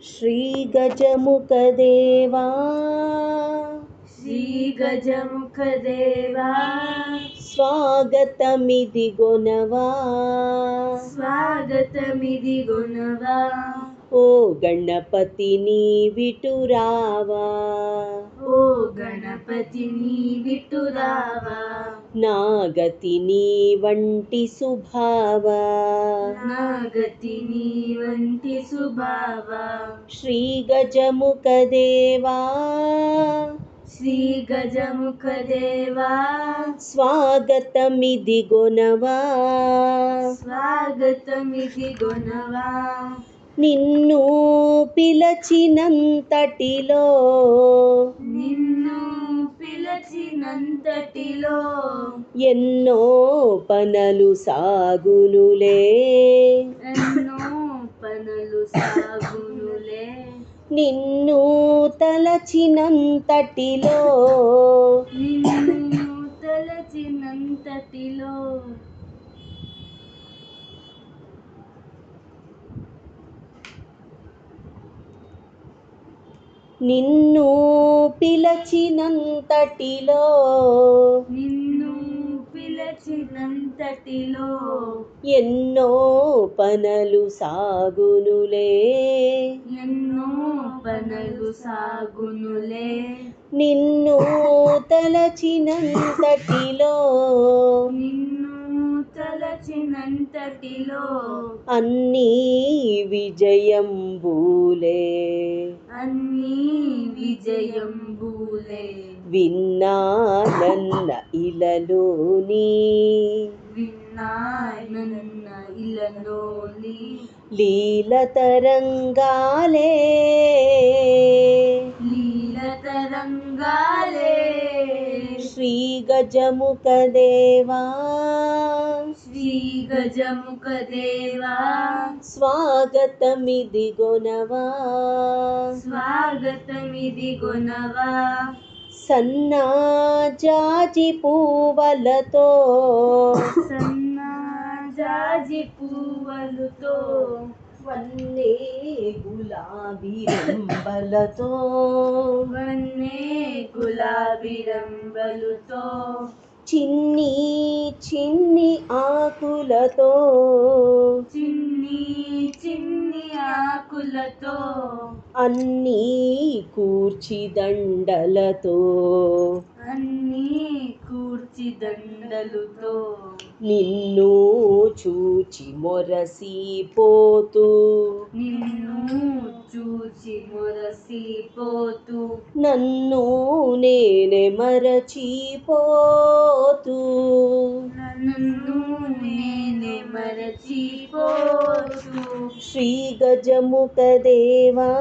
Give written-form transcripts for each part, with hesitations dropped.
श्रीगजमुखदेवा श्रीगजमुखदेवा स्वागतमिदिगोनवा स्वागतमिदिगोनवा ओ गणपतिनी विटुरावा ओ गणपतिनी विटुरावा नागतिनी वंटि सुभावा नागतिनी वंटि सुभावा श्रीगजमुखदेवा श्रीगजमुखदेवा स्वागतमिदिगोनवा स्वागतमिदिगोनवा నిన్ను పిలచినంతటిలో నిన్ను పిలచినంతటిలో ఎన్నో పనలు సాగునులే ఎన్నో పనులు సాగునులే నిన్ను తలచినంతటిలో నిన్ను తలచినంతటిలో నిన్ను పిలచినంతటిలో నిన్ను పిలచినంతటిలో ఎన్నో పనలు సాగునులే ఎన్నో పనులు సాగునులే నిన్ను తలచినంతటిలో నిన్ను తలచినంతటిలో అన్నీ విజయంబూలే అన్నీ విజయంబూలే విన్నానన్న ఇలలోని విన్నానన్న ఇలలోని లీలతరంగాలే లీలతరంగాలే శ్రీగజముఖదేవా శ్రీగజముఖదేవా స్వాగతమిదిగొనవా స్వాగతమిదిగొనవా సన్నాజాజి పువ్వులతో సన్నజాజి పువ్వులతో వన్నే గులాబీ రంబలతో వన్నే గులాబీ రంబలతో చిన్ని చిన్ని ఆకులతో చిన్ని చిన్ని ఆకులతో అన్నీ కూర్చి దండలతో అన్నీ కూర్చి దండలుతో నిన్ను చూచి మొరసిపోతూ నిన్ను చూచి మురసిపోతూ నన్ను నేనే మరచిపోతూ నన్ను నేనే మరచిపోతూ శ్రీగజముఖదేవా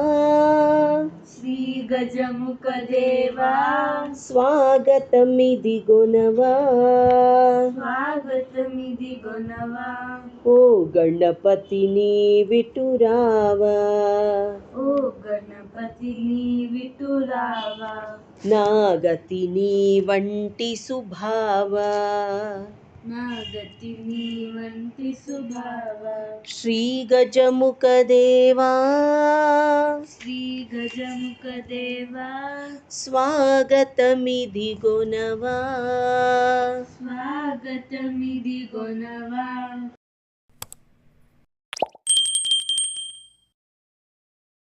శ్రీగజముఖదేవా స్వాగతమిదిగొనవా స్వాగతమిదిగొనవా ఓ గణపతిని విటురావా ఓ గణపతిని విటురావా నాగతిని వంటి సుభావా నాగతిని వంటి సుభావా శ్రీగజముఖదేవా శ్రీగజముఖదేవా స్వాగతమిదిగొనవా స్వాగతమిదిగొనవా